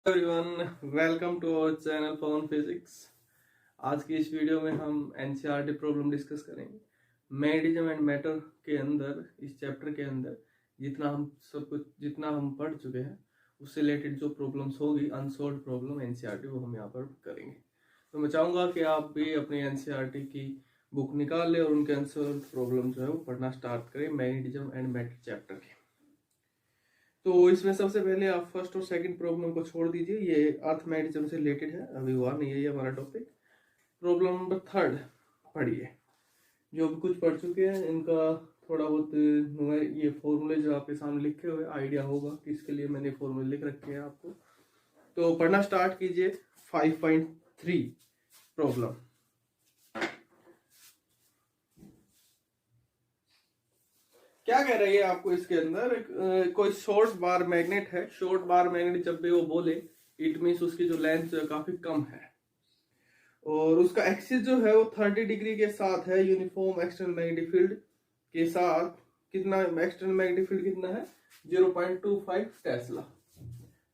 Everyone, welcome to our channel फॉन physics. आज की इस वीडियो में हम एनसीईआरटी प्रॉब्लम डिस्कस करेंगे। मैग्नेटिज्म एंड मैटर के अंदर, इस चैप्टर के अंदर जितना हम पढ़ चुके हैं उससे रिलेटेड जो प्रॉब्लम्स होगी, अनसॉल्व प्रॉब्लम एनसीईआरटी, वो हम यहाँ पर करेंगे। तो मैं चाहूँगा कि आप भी अपनी एनसीईआरटी की बुक निकाल लें और उनके अनसॉल्व प्रॉब्लम जो है वो पढ़ना स्टार्ट करें मैग्नेटिज्म एंड मैटर चैप्टर के। तो इसमें सबसे पहले आप फर्स्ट और सेकंड प्रॉब्लम को छोड़ दीजिए, ये अर्थमैटिज्म से रिलेटेड है, अभी हुआ नहीं है ये हमारा टॉपिक। प्रॉब्लम नंबर थर्ड पढ़िए। जो भी कुछ पढ़ चुके हैं इनका थोड़ा बहुत ये फॉर्मूले जो आपके सामने लिखे हुए आइडिया होगा कि इसके लिए मैंने फॉर्मूले लिख रखे हैं आपको। तो पढ़ना स्टार्ट कीजिए। 5.3 प्रॉब्लम। क्या कह रही है आपको इसके अंदर, कोई शॉर्ट बार मैग्नेट है। शॉर्ट बार मैग्नेट जब भी वो बोले इट मीन्स उसकी जो लेंथ जो है काफी कम है और उसका एक्सिस जो है वो 30 डिग्री के साथ है यूनिफॉर्म एक्सटर्नल मैग्नेटिक फील्ड के साथ। कितना एक्सटर्नल मैग्नेटिक फील्ड कितना है? 0.25 टेस्ला।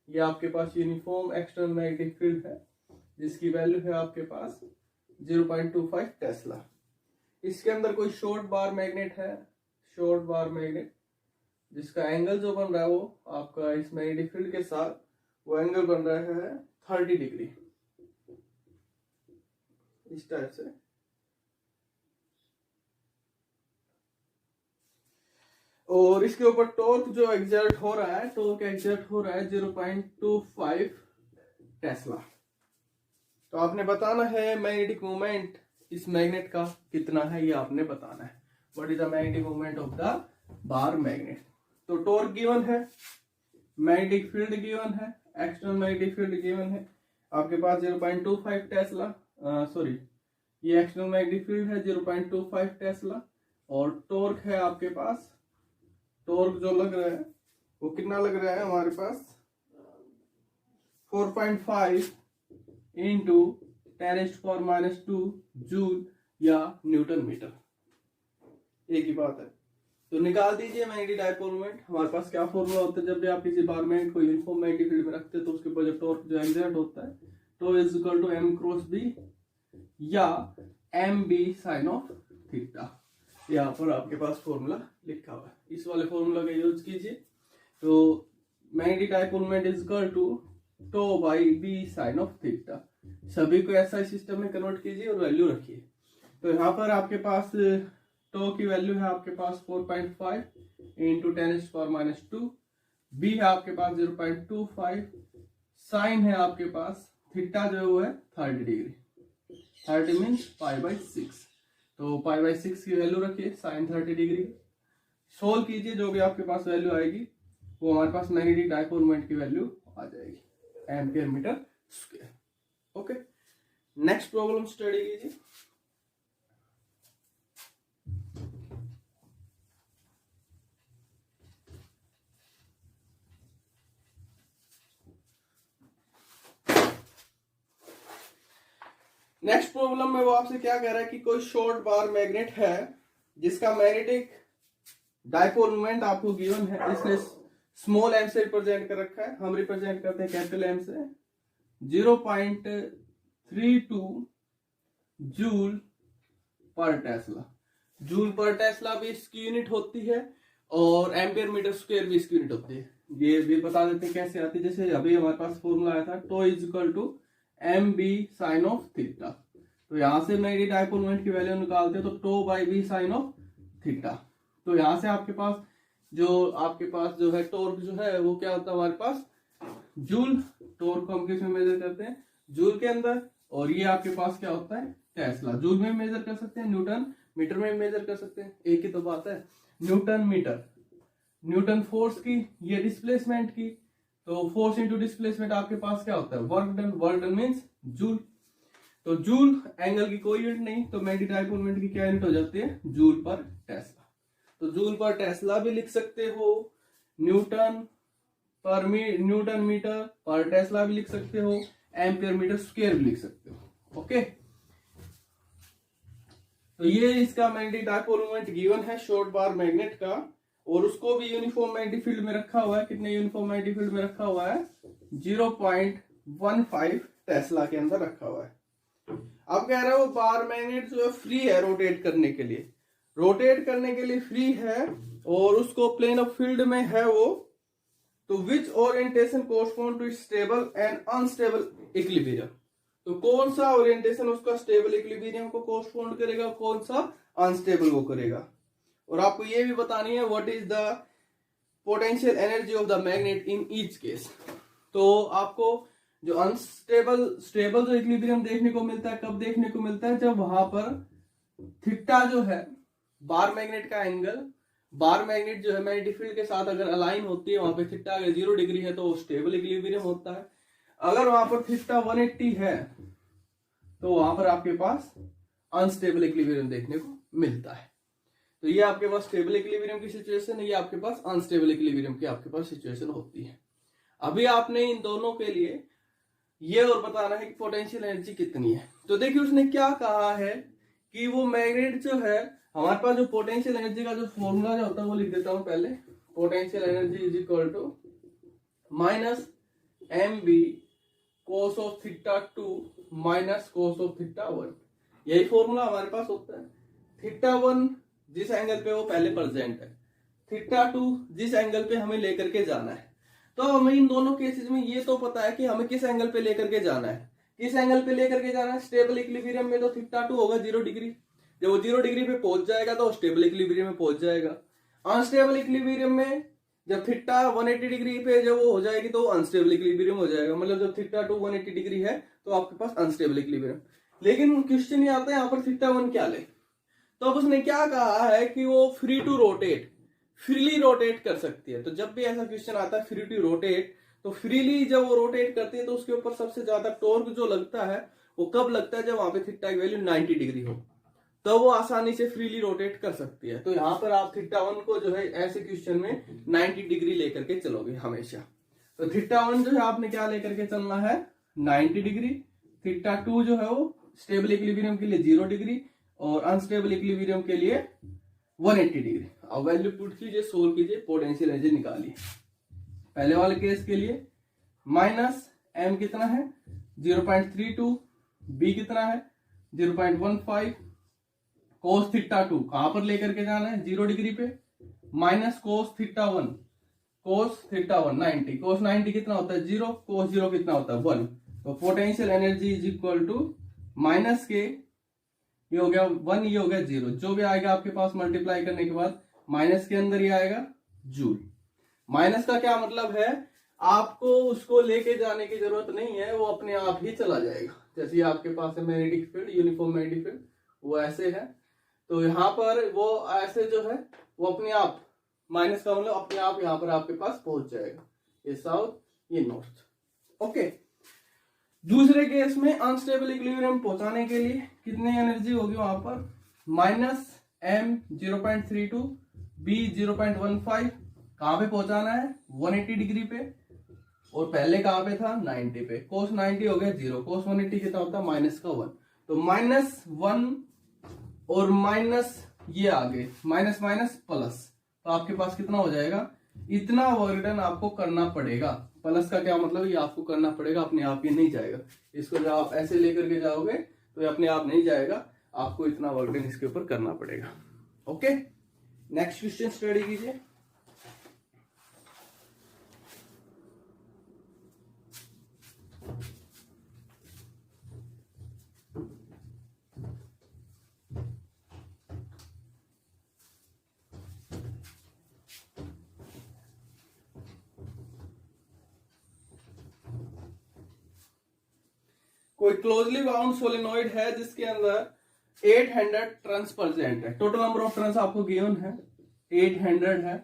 ये आपके पास यूनिफॉर्म एक्सटर्नल मैग्नेटिक फील्ड है जिसकी वैल्यू है आपके पास 0.25 टेस्ला। इसके अंदर कोई शॉर्ट बार मैग्नेट है, शॉर्ट बार मैग्नेट, जिसका एंगल जो बन रहा है वो आपका इस मैग्नेटिक फील्ड के साथ वो एंगल बन रहा है 30 डिग्री, इस टाइप से। और इसके ऊपर टॉर्क जो एग्जर्ट हो रहा है, टॉर्क एग्जर्ट हो रहा है 0.25 टेस्ला। तो आपने बताना है मैग्नेटिक मोमेंट इस मैग्नेट का कितना है, ये आपने बताना है। What is the magnetic moment of the bar magnet. तो टॉर्क गिवन है, मैग्नेटिक फील्ड गिवन है, एक्सटर्नल मैग्नेटिक फील्ड गिवन है आपके पास 0.25 टेस्ला। सॉरी, ये एक्सटर्नल मैग्नेटिक फील्ड है 0.25 टेस्ला और टॉर्क है आपके पास, टॉर्क जो लग रहा है वो कितना लग रहा है हमारे पास 4.5 इंटू 10⁻⁻² जूल या न्यूटन मीटर। एक ही बात है। तो निकाल दीजिए मैग्नेटिक डायपोल मोमेंट। हमारे पास क्या फॉर्मूला होता है जब भी आप किसी बार मैग्नेट को यूनिफॉर्म मैग्नेटिक फील्ड में रखते हैं तो उसके ऊपर जो टॉर्क जो एग्जर्ट होता है तो is equal to m cross b या mb साइन ऑफ थीटा। यहाँ पर आपके पास फॉर्मूला लिखा हुआ है, इस वाले फॉर्मूला का यूज कीजिए। तो magnetic dipole moment is equal to tau by b sine of theta. सभी को ऐसा सिस्टम में कन्वर्ट कीजिए और वैल्यू रखिए। तो यहाँ पर आपके पास टो की वैल्यू है आपके पास 4.5 इंटू 10⁻⁻², बी है आपके पास 0.25, साइन है आपके पास थीटा जो है वो है 30 डिग्री, 30 मीन्स π/6। तो π/6 की वैल्यू रखिए साइन 30 डिग्री। सोल्व कीजिए, जो भी आपके पास वैल्यू आएगी वो हमारे पास मैग्नेटिक डायपोल मोमेंट की वैल्यू आ जाएगी, ampere metre square. Okay, next problem study कीजिए। नेक्स्ट प्रॉब्लम में वो आपसे क्या कह रहा है कि कोई शॉर्ट बार मैग्नेट है जिसका मैग्नेटिक डायपोल मोमेंट आपको गिवन है। इसने स्मॉल एम से रिप्रेजेंट कर रखा है, हम रिप्रेजेंट करते हैं कैपिटल एम से। 0.32 जूल पर टेस्ला। जूल पर टेस्ला भी इसकी यूनिट होती है और एम्पियर मीटर स्क्वायर भी इसकी यूनिट होती है। ये भी बता देते हैं कैसे आती है। जैसे अभी हमारे पास फॉर्मूला आया था tau is equal to mb sine of theta. तो यहां से मैग्नेटिक डायपोल मोमेंट की वैल्यू निकालते हैं तो tau by b sine of theta. तो यहां से आपके पास जो है टॉर्क जो है वो क्या होता है हमारे पास जूल। टॉर्क को हम किस में मेजर करते हैं? जूल के अंदर। और ये आपके पास क्या होता है? टेस्ला। जूल में मेजर कर सकते हैं, न्यूटन मीटर में मेजर कर सकते हैं, एक ही तो बात है। न्यूटन मीटर, न्यूटन फोर्स की, ये डिस्प्लेसमेंट की। तो फोर्स इंटू डिस्प्लेसमेंट आपके पास क्या होता है? Work done. Work done means joule. तो जूल एंगल की कोई यूनिट नहीं, तो मैग्नेटिक डायपोल मोमेंट की क्या यूनिट हो जाती है? जूल पर टेस्ला। तो जूल पर टेस्ला भी लिख सकते हो, न्यूटन मीटर पर टेस्ला भी लिख सकते हो, एम्पियर मीटर स्क्वायर भी लिख सकते हो। ओके, तो ये इसका मैग्नेटिक डायपोल मोमेंट गिवन है शॉर्ट बार मैग्नेट का। और उसको भी यूनिफॉर्म मैग्नेटिक फील्ड में रखा हुआ है। कितने यूनिफॉर्म मैग्नेटिक फील्ड में रखा हुआ है? 0.15 टेस्ला के अंदर रखा हुआ है। अब कह रहे हो बार मैग्नेट जो है फ्री है रोटेट करने के लिए, फ्री है और उसको प्लेन ऑफ फील्ड में है वो, तो which orientation correspond to stable and unstable equilibrium, तो कौन सा ओरिएंटेशन उसका स्टेबल इक्विलिब्रियम को कोरस्पॉन्ड करेगा, कौन सा अनस्टेबल को करेगा। और आपको ये भी बतानी है what is the potential energy of the magnet in each case. तो आपको जो अनस्टेबल स्टेबल जो इक्विलिब्रियम देखने को मिलता है, कब देखने को मिलता है, जब वहां पर थीटा जो है बार मैग्नेट का एंगल, बार मैग्नेट जो है मैग्नेटिक फील्ड के साथ अगर अलाइन होती है, वहां पे थीटा अगर 0 डिग्री है तो स्टेबल इक्विलिब्रियम होता है। अगर वहां पर थीटा 180 है तो वहां पर आपके पास अनस्टेबल इक्विलिब्रियम देखने को मिलता है। तो ये आपके पास स्टेबल इक्विलिब्रियम की सिचुएशन है, ये आपके पास अनस्टेबल इक्विलिब्रियम की आपके पास सिचुएशन होती है। अभी आपने इन दोनों के लिए ये और बताना है कि पोटेंशियल एनर्जी कितनी है। तो देखिए उसने क्या कहा है कि वो मैग्नेट जो है, हमारे पास जो पोटेंशियल एनर्जी का जो फॉर्मूला जो होता है वो लिख देता हूं पहले। Potential energy is equal to minus mb cos of theta 2 minus cos of theta 1, यही फॉर्मूला हमारे पास होता है। थीटा 1 जिस एंगल पे वो पहले प्रेजेंट है, थीटा 2 जिस एंगल पे हमें लेकर के जाना है। तो हमें इन दोनों केसेस में ये तो पता है कि हमें किस एंगल पे लेकर के जाना है, किस एंगल पे लेकर के जाना है। स्टेबल इक्विलिब्रियम में तो थीटा 2 होगा 0 डिग्री, जब वो 0 डिग्री पे पहुंच जाएगा तो स्टेबल इक्विलिब्रियम में पहुंच जाएगा। अनस्टेबल इक्विलिब्रियम में जब थीटा 180 डिग्री पे जब वो हो जाएगी तो अनस्टेबल इक्विलिब्रियम हो जाएगा, मतलब जब थीटा 2 180 डिग्री है तो आपके पास अनस्टेबल इक्विलिब्रियम। लेकिन क्वेश्चन ये आता है यहाँ पर थीटा 1 क्या ले, तो अब उसने क्या कहा है कि वो free to rotate, freely rotate कर सकती है। तो जब भी ऐसा क्वेश्चन आता है फ्री टू रोटेट, तो फ्रीली जब वो रोटेट करती है तो उसके ऊपर सबसे ज्यादा टॉर्क जो लगता है वो कब लगता है, जब वहां पे थीटा की वैल्यू 90 डिग्री हो, तो वो आसानी से फ्रीली रोटेट कर सकती है। तो यहाँ पर आप थीटा 1 को जो है ऐसे क्वेश्चन में 90 डिग्री लेकर के चलोगे हमेशा। तो थीटा 1 जो है आपने क्या लेकर के चलना है, 90 डिग्री। थीटा 2 जो है वो स्टेबल इक्विलिब्रियम के लिए 0 डिग्री और अनस्टेबल इक्विलिब्रियम के लिए 180 डिग्री। अब वैल्यू पुट कीजिए, सोल्व कीजिए, पोटेंशियल एनर्जी निकालिए। पहले वाले केस के लिए माइनस m कितना है 0.32, b कितना है 0.15, कोस थीटा 2 कहां पर लेकर के जाना है 0 डिग्री पे, माइनस कोस थीटा 1, 90, कोस 90 कितना होता है 0, कोस 0 कितना होता है 1। तो potential energy is equal to minus के, ये हो गया 1, ये हो गया 0, जो भी आएगा आपके पास मल्टीप्लाई करने के बाद माइनस के अंदर ये आएगा जूल। माइनस का क्या मतलब है, आपको उसको लेके जाने की जरूरत नहीं है, वो अपने आप ही चला जाएगा। जैसे आपके पास है magnetic field, uniform magnetic field, वो ऐसे है, तो यहाँ पर वो ऐसे जो है वो अपने आप, माइनस का मतलब अपने आप यहाँ पर आपके पास पहुंच जाएगा, ये साउथ ये नॉर्थ। ओके, दूसरे केस में अनस्टेबल इक्विलिब्रियम पहुंचाने के लिए कितनी एनर्जी होगी वहां पर, माइनस m 0.32, b 0.15, कहां पे पहुंचाना है 180 डिग्री पे, और पहले कहां पे था 90 पे। कोस 90 हो गया 0, कोस 180 कितना होता है माइनस का 1, तो माइनस 1 और माइनस ये आगे माइनस माइनस प्लस, तो आपके पास कितना हो जाएगा, इतना वर्क डन आपको करना पड़ेगा। प्लस का क्या मतलब, ये आपको करना पड़ेगा, अपने आप ही नहीं जाएगा। इसको जब आप ऐसे लेकर के जाओगे तो ये अपने आप नहीं जाएगा, आपको इतना वर्क डन इसके ऊपर करना पड़ेगा। ओके, नेक्स्ट क्वेश्चन स्टडी कीजिए। कोई क्लोजली बाउंड सोलेनोइड है जिसके अंदर 800 टर्न्स प्रेजेंट है। टोटल नंबर ऑफ टर्न्स आपको गिवन है 800 है,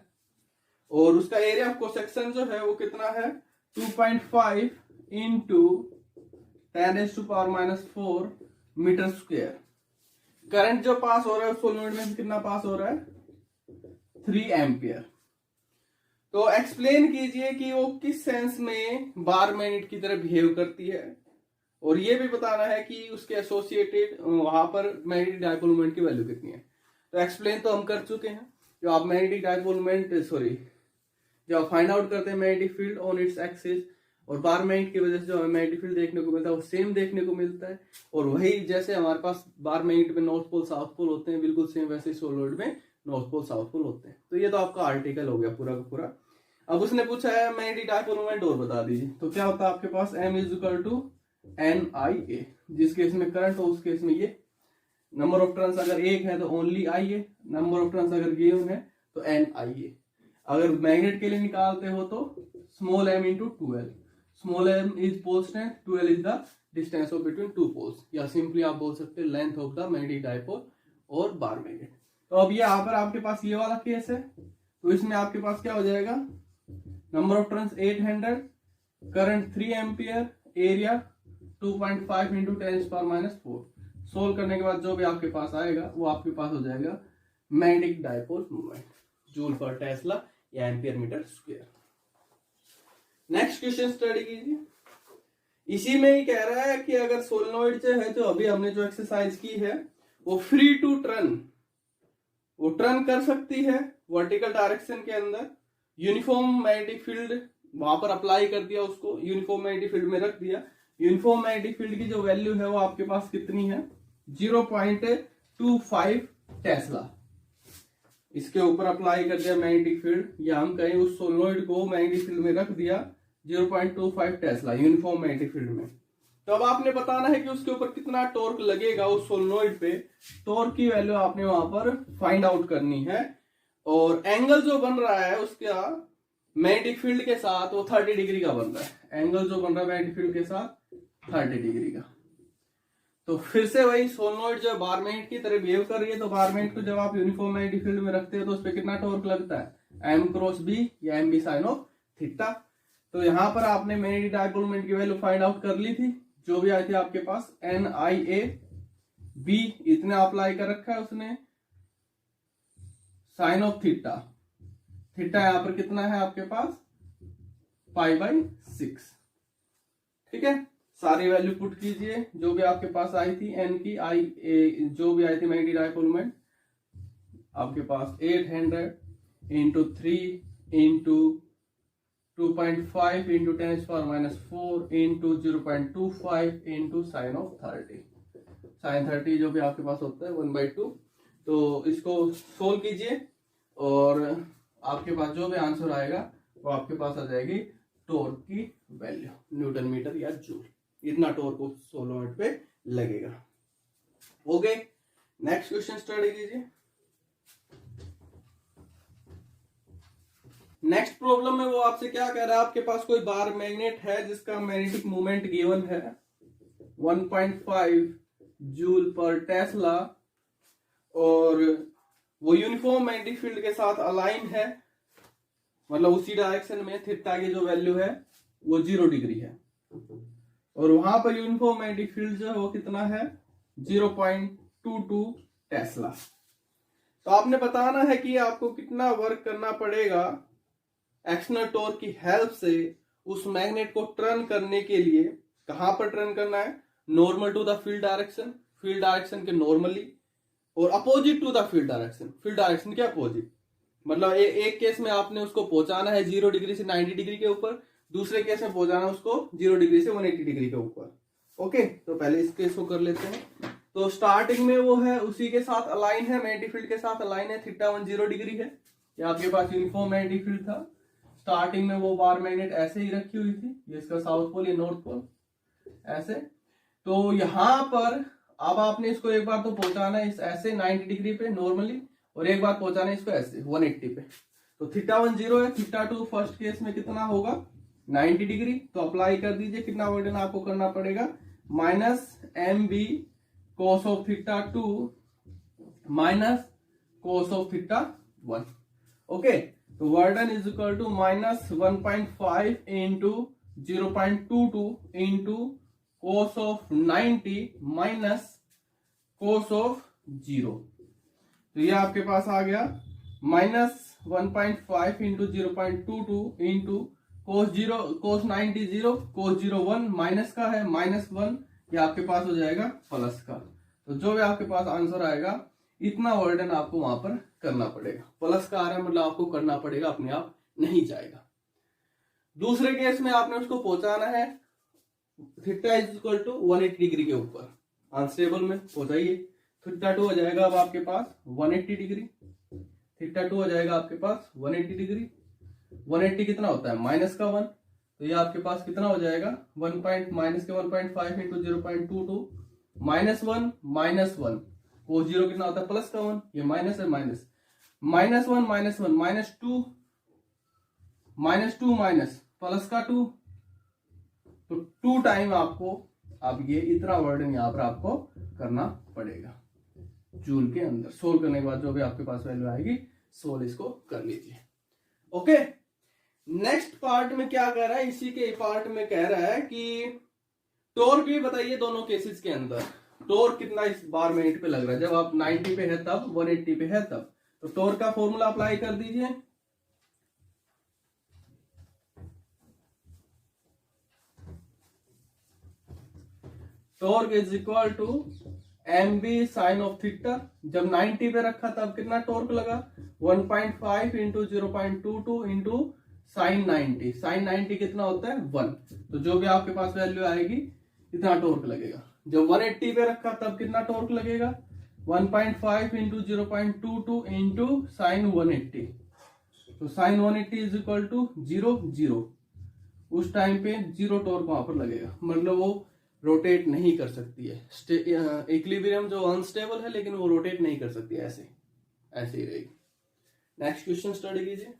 और उसका एरिया ऑफ क्रॉस सेक्शन जो है वो कितना है 2.5 इंटू 10⁻⁻⁴ मीटर स्क्वायर। करंट जो पास हो रहा है सोलेनोइड में कितना पास हो रहा है 3 एम्पियर। तो एक्सप्लेन कीजिए कि वो किस सेंस में बार मैग्नेट की तरह बिहेव करती है, और ये भी बताना है कि उसके एसोसिएटेड वहां पर मैग्नेटिक डायपोल मोमेंट की वैल्यू कितनी है। तो एक्सप्लेन तो हम कर चुके हैं, जो आप मैग्नेटिक डायपोल मोमेंट जब आप फाइंड आउट करते हैं magnetic field on its axis, और बार मैग्नेट की वजह से जो हमें मैग्नेटिक फील्ड देखने को मिलता है वो सेम देखने को मिलता है। और वही जैसे हमारे पास बार मैग्नेट में नॉर्थ पोल साउथ पोल होते हैं, बिल्कुल सेम वैसे सोलनॉइड में नॉर्थ पोल साउथ पोल होते हैं। तो ये तो आपका आर्टिकल हो गया पूरा का पूरा। अब उसने पूछा है मैग्नेटिक डायपोल मोमेंट और बता दीजिए। तो क्या होता है आपके पास M is equal to NIA, जिस केस में करंट हो उस केस में ये नंबर ऑफ टर्न्स अगर एक है तो only IA, number of turns अगर गिवन है तो NIA। अगर मैग्नेट के लिए निकालते हो तो small m into 2L, small m is pole strength, 2L is the distance of between two poles, या सिंपली आप बोल सकते हैं length of the magnetic dipole और बार मैग्नेट। तो अब ये यहाँ पर आपके पास ये वाला केस है, तो इसमें आपके पास क्या हो जाएगा, number of turns 800, current 3 ampere, area 2.5 into 10⁻⁴। Solve करने के बाद जो भी आपके पास आएगा वो आपके पास हो जाएगा मैग्नेटिक डायपोल मोमेंट, जूल पर टेस्ला या ampere metre square. Next question study कीजिए। इसी में ही कह रहा है कि अगर सोलेनोइड जो है, जो अभी हमने जो एक्सरसाइज की है, वो फ्री टू टर्न, वो टर्न कर सकती है वर्टिकल डायरेक्शन के अंदर, यूनिफॉर्म मैग्नेटिक फील्ड वहां पर अप्लाई कर दिया, उसको यूनिफॉर्म मैग्नेटिक फील्ड में रख दिया। यूनिफॉर्म मैग्नेटिक फील्ड की जो वैल्यू है वो आपके पास कितनी है, 0.25 टेस्ला। इसके ऊपर अप्लाई कर दिया मैग्नेटिक फील्ड, या हम कहें उस सोलेनोइड को मैग्नेटिक फील्ड में रख दिया 0.25 टेस्ला यूनिफॉर्म मैग्नेटिक फील्ड में। तो अब आपने बताना है कि उसके ऊपर कितना टॉर्क लगेगा उस सोलेनोइड पे। टॉर्क की वैल्यू आपने वहां पर फाइंड आउट करनी है, और एंगल जो बन रहा है उसका मैग्नेटिक फील्ड के साथ वो 30 डिग्री का बन रहा है। एंगल जो बन रहा है मैग्नेटिक फील्ड के साथ 30 डिग्री का। तो फिर से वही सोलेनोइड जो बार मैग्नेट की तरह बिहेव कर रही है, तो बार मैग्नेट को जब आप यूनिफॉर्म मैग्नेटिक फील्ड में रखते हैं तो उस पर कितना टॉर्क लगता है, M क्रॉस B या MB साइन ऑफ थीटा। तो यहाँ पर आपने मैग्नेटिक डायपोल मोमेंट की वैल्यू फाइंड आउट कर ली थी, जो भी आई थी आपके पास NIA B इतने अप्लाई कर रखा है उसने, साइन ऑफ थीटा, थीटा यहाँ पर कितना है आपके पास π/6। ठीक है, सारी वैल्यू पुट कीजिए जो भी आपके पास आई थी, N की जो भी आई थी मैग्नेटिक डायपोल मोमेंट आपके पास 800 into 3 into 2.5 into 10⁻⁴ into 0.25 into sine of 30, sine 30 जो भी आपके पास होता है 1/2। तो इसको सोल्व कीजिए और आपके पास जो भी आंसर आएगा वो आपके पास आ जाएगी टॉर्क की वैल्यू, न्यूटन मीटर या जूल। इतना टॉर्क उस सोलेनोइड पे लगेगा। ओके, नेक्स्ट क्वेश्चन स्टडी कीजिए। नेक्स्ट प्रॉब्लम में वो आपसे क्या कह रहा है, आपके पास कोई बार मैग्नेट है जिसका मैग्नेटिक मोमेंट गिवन है 1.5 जूल पर टेस्ला, और वो यूनिफॉर्म मैग्नेटिक फील्ड के साथ अलाइन है, मतलब उसी डायरेक्शन में थीटा की जो वैल्यू है वो 0 डिग्री है, और वहां पर यूनिफॉर्म मैग्नेटिक फील्ड जो है वो कितना है 0.22 टेस्ला। तो आपने बताना है कि आपको कितना वर्क करना पड़ेगा एक्सटर्नल टॉर्क की हेल्प से उस मैग्नेट को टर्न करने के लिए। कहां पर टर्न करना है, normal to the field direction, field direction के नॉर्मली, और opposite to the field direction, field direction के अपोजिट। मतलब एक केस में आपने उसको पहुंचाना है 0 डिग्री से 90 डिग्री के ऊपर, दूसरे केस में पहुंचाना उसको 0 डिग्री से 180 डिग्री के ऊपर। ओके, तो पहले इस केस को कर लेते हैं। तो स्टार्टिंग में वो है उसी के साथ अलाइन है, मैग्नेटिक फील्ड के साथ अलाइन है, थीटा 10 डिग्री है, ये आपके पास यूनिफॉर्म मैग्नेटिक फील्ड था। स्टार्टिंग में वो बार मैग्नेट ऐसे ही रखी हुई थी, ये इसका साउथ पोल, ये नॉर्थ पोल ऐसे। तो यहां पर अब आपने इसको एक बार तो पहुंचाना है इस ऐसे 90 डिग्री पे नॉर्मली, और एक बार पहुंचाना है इसको ऐसे 180 पे। तो थीटा 10 है, थीटा 2 फर्स्ट केस में कितना होगा 90 डिग्री। तो अप्लाई कर दीजिए, कितना वर्डन आपको करना पड़ेगा, -MB cos of theta 2 minus cos of theta 1। Okay, तो work done is equal to -1.5 into 0.22 into cos of 90 minus cos of 0। तो ये आपके पास आ गया -1.5 into 0.22 into cos 90 0, cos 0 1, minus का है -1, ये आपके पास हो जाएगा प्लस का। तो जो भी आपके पास आंसर आएगा इतना वर्डन आपको वहां पर करना पड़ेगा। प्लस का आ रहा है मतलब आपको करना पड़ेगा, अपने आप नहीं जाएगा। दूसरे केस में आपने उसको पहुंचाना है theta is equal to 180 degree के ऊपर, अनस्टेबल में पहुंचाइए। थीटा 2 हो जाएगा अब आपके पास 180 डिग्री, थीटा 2 हो जाएगा आपके पास 180 डिग्री। 180 कितना होता है माइनस का 1, तो ये आपके पास कितना हो जाएगा 1 माइनस के 1.5 इंटू 0.22 -1 -1 को 0 कितना होता है प्लस का 1, ये माइनस है माइनस -1 -1 -2 माइनस प्लस का 2, तो 2 टाइम आपको अब ये इतना वर्डन यहाँ पर आपको करना पड़ेगा जूल के अंदर। सोल्व करने के बाद जो भी आपके पास वैल्यू आएगी सोल्व इसको कर लीजिए। ओके, नेक्स्ट पार्ट में क्या कह रहा है, इसी के पार्ट में कह रहा है कि टॉर्क भी बताइए दोनों केसेस के अंदर टॉर्क कितना इस बार मिनट पे लग रहा है। जब आप 90 पे है तब, 180 पे है तब, तो टॉर्क का फॉर्मूला अप्लाई कर दीजिए। Torque is equal to mb sine of theta. जब 90 पे रखा तब कितना टॉर्क लगा 1.5 इंटू 0.22 इंटू साइन 90, साइन 90 कितना होता है 1, तो जो भी आपके पास वैल्यू आएगी इतना टॉर्क लगेगा। जब 180 पे रखा तब कितना टॉर्क लगेगा 1.5 इंटू 0.22 इंटू साइन 180, तो साइन 180 इज इक्वल टू 0 0, उस टाइम पे 0 टॉर्क वहां पर लगेगा, मतलब वो रोटेट नहीं कर सकती है। इक्विलिब्रियम जो अनस्टेबल है लेकिन वो रोटेट नहीं कर सकती, ऐसे ऐसे ही रहेगी। नेक्स्ट क्वेश्चन स्टडी कीजिए।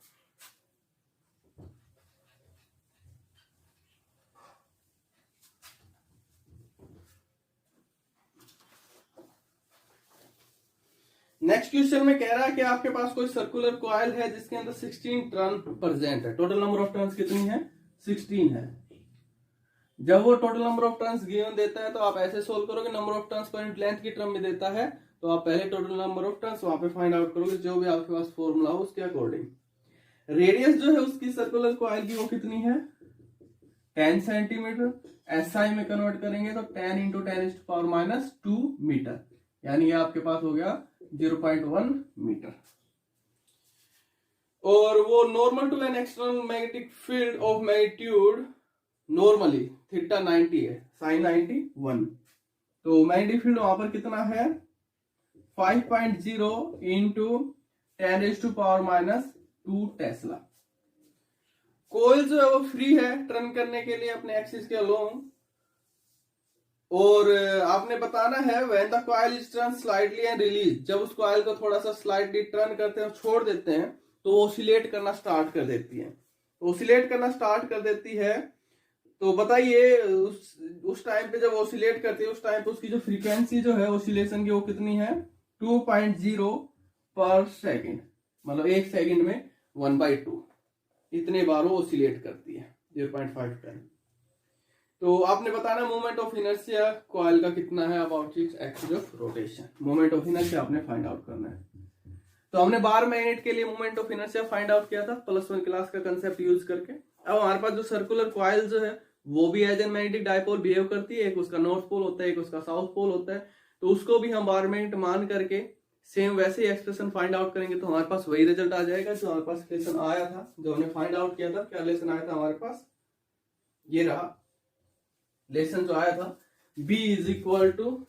नेक्स्ट क्वेश्चन में कह रहा है कि आपके पास कोई सर्कुलर कॉइल है जिसके अंदर 16 टर्न प्रेजेंट है। टोटल नंबर ऑफ टर्न्स कितनी है 16 है। जब वो total number of turns given देता है तो आप ऐसे सोल्व करोगे, number of turns per unit length की टर्म में देता है तो आप पहले टोटल नंबर ऑफ टर्न्स वहां पे फाइंड आउट करोगे, जो भी आपके पास फॉर्मूला हो उसके अकॉर्डिंग। रेडियस जो है उसकी सर्कुलर कॉइल की वो कितनी है 10 सेंटीमीटर। SI में कन्वर्ट करेंगे तो 10 इंटू 10⁻² मीटर, यानी ये आपके पास हो गया 0.1 मीटर। और वो normal to an external magnetic field of magnitude normally theta 90 है, साइन 90 1, तो मैग्नेटिक फील्ड वहां पर कितना है 5.0 इंटू 10⁻² टेस्ला। कोयल जो है वो फ्री है टर्न करने के लिए अपने एक्सिस के अलोंग, और आपने बताना है when the coil is turn slightly and release, जब उस कॉइल को थोड़ा सा स्लाइडली टर्न करते हैं और छोड़ देते हैं तो वो ऑसिलेट करना स्टार्ट कर देती है। ऑसिलेट करना स्टार्ट कर देती है तो बताइए उस टाइम पे जब ऑसिलेट करती है उस टाइम पे उसकी जो फ्रीक्वेंसी जो है ऑसिलेशन की वो कितनी है 2.0 पर सेकेंड, मतलब एक सेकंड में 1/2 इतने बार वो ऑसिलेट करती है 0.5 टाइम। तो आपने बताना मोमेंट ऑफ इनर्शिया कॉइल का कितना है about its axis of rotation. Moment of inertia आपने फाइंड आउट करना है। तो हमने बार मैग्नेट के लिए moment of inertia find out किया था +1 क्लास का कंसेप्ट यूज करके। अब हमारे पास जो सर्कुलर कॉइल जो है वो भी as an magnetic dipole behave करती है, एक उसका नॉर्थ पोल होता है एक उसका साउथ पोल होता है, तो उसको भी हम बार मैग्नेट मान करके सेम वैसे ही एक्सप्रेशन फाइंड आउट करेंगे तो हमारे पास वही रिजल्ट आ जाएगा जो हमारे पास लेसन आया था, जो हमने फाइंड आउट किया था। क्या लेसन आया था हमारे पास, ये रहा लेसन जो आया था B is equal to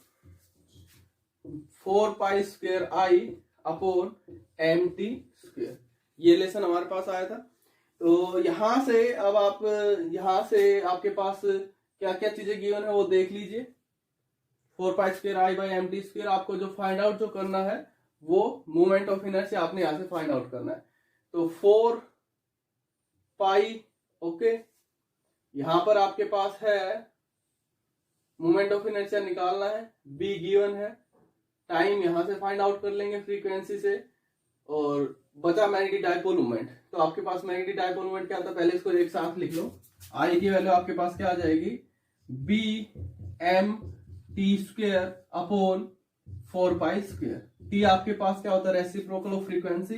4π² I/mt², ये लेसन हमारे पास आया था। तो यहां से अब आप यहां से आपके पास क्या क्या चीजें गिवन है वो देख लीजिए। 4π² I/mt², आपको जो फाइंड आउट जो करना है वो मोमेंट ऑफ इनर्शिया आपने यहां से फाइंड आउट करना है। तो 4π ओके, यहां पर आपके पास है मोमेंट ऑफ इनर्शिया निकालना है, B गिवन है, टाइम यहां से फाइंड आउट कर लेंगे फ्रीक्वेंसी से, और बचा मैग्नेटिक डायपोल मोमेंट। तो आपके पास मैग्नेटिक डायपोल मोमेंट क्या होता है, पहले इसको एक साथ लिख लो। I की वैल्यू आपके पास क्या आ जाएगी BMT² 4π²। T आपके पास क्या होता है reciprocal of frequency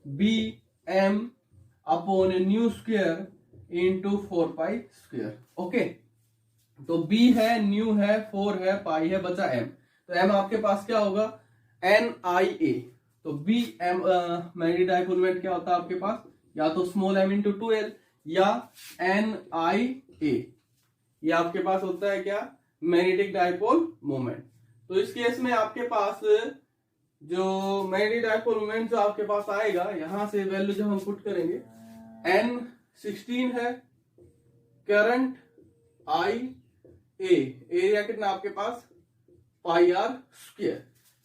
BM/ν² into 4π²। Okay, तो B है, न्यू है, 4 है, पाई है, बचा M। तो M आपके पास क्या होगा NIA। तो B M magnetic dipole moment क्या होता है आपके पास, या तो स्मॉल m इंटू 2L या NIA, ये आपके पास होता है क्या, मैग्नेटिक डायपोल मोमेंट। तो इस केस में आपके पास जो मैग्नेटिक डायपोल मोमेंट जो आपके पास आएगा, यहां से वैल्यू जब हम पुट करेंगे, N16 है, करंट IA, एरिया कितना आपके पास πr²,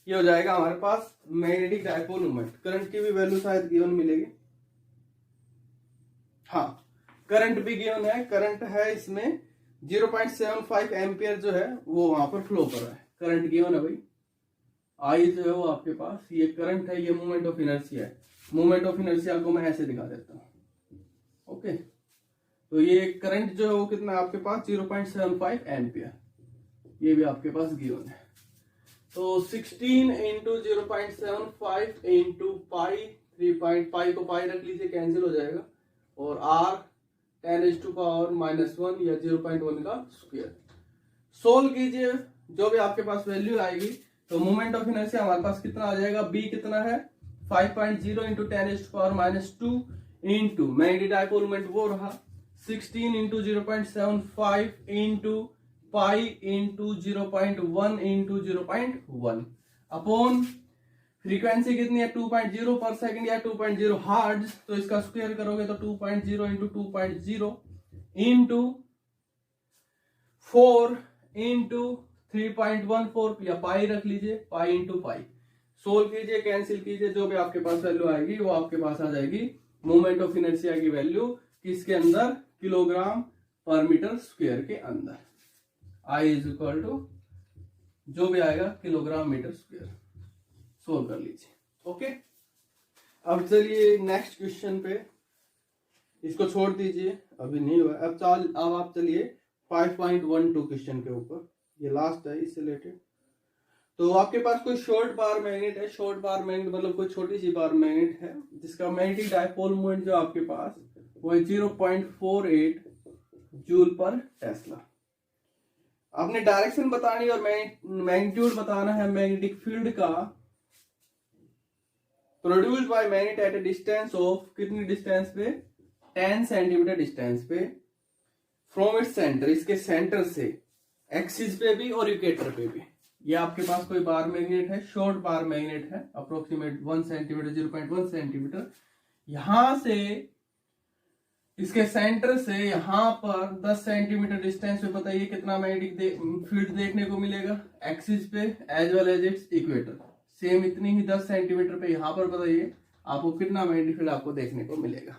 ये हो जाएगा हमारे पास मैग्नेटिक डायपोल मोमेंट। करंट की भी वैल्यू शायद गिवन मिलेगी, हाँ करंट भी गिवन है, करंट है इसमें 0.75 एम्पियर जो है वो वहां पर फ्लो कर रहा है, करंट गिवन है भाई। आई जो है वो आपके पास ये करंट है, ये मोमेंट ऑफ इनर्शिया है। मोमेंट ऑफ इनर्शिया को मैं ऐसे दिखा देता हूं, ओके। तो ये करंट जो है वो कितना है आपके पास 0.75 एम्पियर, ये भी आपके पास गिवन है। तो 16 इंटू 0.75 इंटू पाई, 3 पाई को पाई रख लीजिए, कैंसिल हो जाएगा, और r 10⁻⁻1 या 0.1 का स्क्वायर। सोल्व कीजिए, जो भी आपके पास वैल्यू आएगी, तो मोमेंट ऑफ इनर्शिया हमारे पास कितना आ जाएगा, b कितना है 5.0 into 10⁻⁻2 into magnetic dipole moment वो रहा 16 into 0.75 into pi into 0.1 into 0.1 upon frequency कितनी है 2.0 पर सेकंड या 2.0 हर्ट्ज, तो इसका स्क्वायर करोगे तो 2.0 इंटू 2.0 इंटू 4 इंटू 3.14 या पाई रख लीजिए, पाई इंटू पाई। सोल्व कीजिए, कैंसिल कीजिए, जो भी आपके पास वैल्यू आएगी वो आपके पास आ जाएगी मोमेंट ऑफ इनर्शिया की वैल्यू किसके अंदर, किलोग्राम पर मीटर स्क्वायर के अंदर। आई इज इक्वल टू जो भी आएगा किलोग्राम मीटर स्क्वायर। सोल्व कर लीजिए, ओके। अब चलिए नेक्स्ट क्वेश्चन पे, इसको छोड़ दीजिए, अभी नहीं हुआ। अब आप चलिए 5.12 क्वेश्चन के ऊपर, ये लास्ट है इससे रिलेटेड। तो आपके पास कोई शॉर्ट बार मैग्नेट है, शॉर्ट बार मैग्नेट मतलब कोई छोटी सी बार मैग्नेट है, जिसका मैग्नेटिक डायपोल मोमेंट जो आपके पास वो है 0.48 जूल पर टेस्ला। आपने डायरेक्शन बतानी और मैग्नीट्यूड बताना है मैग्नेटिक फील्ड का, produced by magnet at a distance of, कितनी डिस्टेंस पे, 10 सेंटीमीटर डिस्टेंस पे, फ्रॉम इट्स सेंटर, इसके सेंटर से, एक्सिस पे भी और इक्वेटर पे भी। ये आपके पास कोई बार मैग्नेट है, शॉर्ट बार मैग्नेट है, अप्रोक्सीमेट 1 सेंटीमीटर 0.1 सेंटीमीटर, यहां से इसके सेंटर से यहां पर 10 सेंटीमीटर डिस्टेंस पे बताइए कितना मैग्नेटिक फील्ड देखने को मिलेगा, एक्सिस पे as well as its equator. Same इतनी ही 10 सेंटीमीटर पे यहां पर बताइए आपको कितना मैग्नेटिक फील्ड आपको देखने को मिलेगा।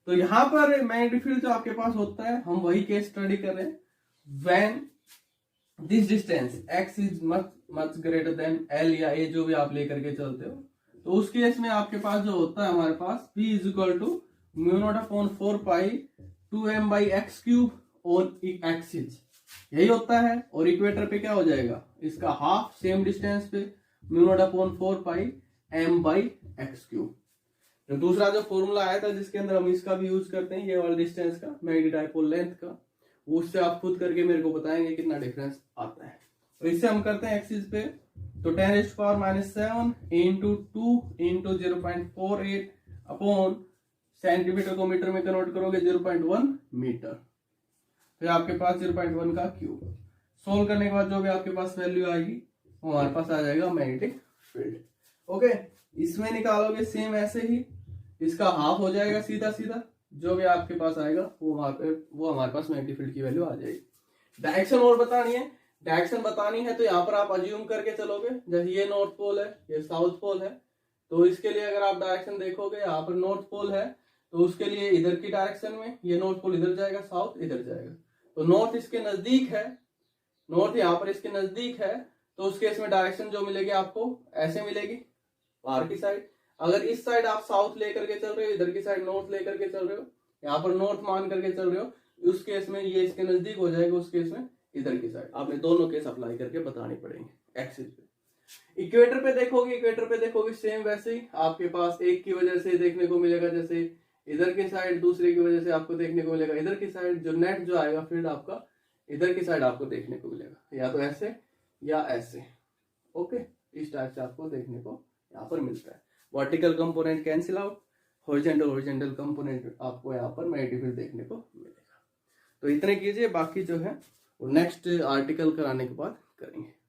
तो यहां पर मैग्नेटिक फील्ड जो आपके पास होता है, हम वही केस स्टडी कर रहे हैं, when this distance x is much greater than l या a, जो भी आप लेकर के चलते हो, तो उस केस में आपके पास जो होता है हमारे पास p is equal to μ0/4 pi 2m/x³ on axis, यही होता है। और इक्वेटर पे क्या हो जाएगा, इसका हाफ सेम डिस्टेंस पे μ0/4 पाई m/x³। तो दूसरा जो फॉर्मूला आया था जिसके अंदर हम इसका भी यूज करते हैं, ये वाला डिस्टेंस का, मैग्नेटिक डायपोल लेंथ का, उससे आप खुद करके मेरे को बताएंगे कितना डिफरेंस आता है। तो इससे हम करते हैं एक्सिस पे, तो 10⁻⁷ इंटू 2 इंटू 0.48 अपॉन सेंटीमीटर को मीटर में कन्वर्ट करोगे 0.1 मीटर, फिर आपके पास 0.1 का क्यूब। सोल्व करने के बाद जो भी आपके पास वैल्यू आएगी वो हमारे पास आ जाएगा मैग्नेटिक फील्ड, ओके। इसमें निकालोगे सेम ऐसे ही, इसका हाफ हो जाएगा सीधा सीधा, जो भी आपके पास आएगा वो हमारे पास मैग्नेटिक फील्ड की वैल्यू आ जाएगी। डायरेक्शन और बतानी है, डायरेक्शन बतानी है तो यहाँ पर आप अज्यूम करके चलोगे, जैसे ये नॉर्थ पोल है, ये साउथ पोल है, तो इसके लिए अगर आप डायरेक्शन देखोगे, यहाँ पर नॉर्थ पोल है तो उसके लिए इधर की डायरेक्शन में ये नॉर्थ पोल इधर जाएगा, साउथ इधर जाएगा, तो नॉर्थ इसके नजदीक है, नॉर्थ यहाँ पर इसके नजदीक है, तो उस केस में डायरेक्शन जो मिलेगी आपको ऐसे मिलेगी बाहर की साइड। अगर इस साइड आप साउथ लेकर के चल रहे हो, इधर की साइड नॉर्थ लेकर के चल रहे हो, यहाँ पर नॉर्थ मान करके चल रहे हो, उस केस में ये इसके नजदीक हो जाएगा, उस केस में इधर की साइड। आपने दोनों केस अप्लाई करके बताने पड़ेंगे एक्सिस पे। इक्वेटर पे देखोगे, इक्वेटर पे देखोगे सेम वैसे ही आपके पास एक की वजह से देखने को मिलेगा, जैसे इधर की साइड, दूसरे की वजह से आपको देखने को मिलेगा इधर की साइड, जो नेट जो आएगा फील्ड आपका इधर की साइड आपको देखने को मिलेगा, या तो ऐसे या ऐसे, ओके। इस टाइप से आपको देखने को यहाँ पर मिलता है। Vertical component cancel out, horizontal component आपको यहाँ पर मैग्नेटिक फील्ड देखने को मिलेगा। तो इतने कीजिए, बाकी जो है वो नेक्स्ट आर्टिकल कराने के बाद करेंगे।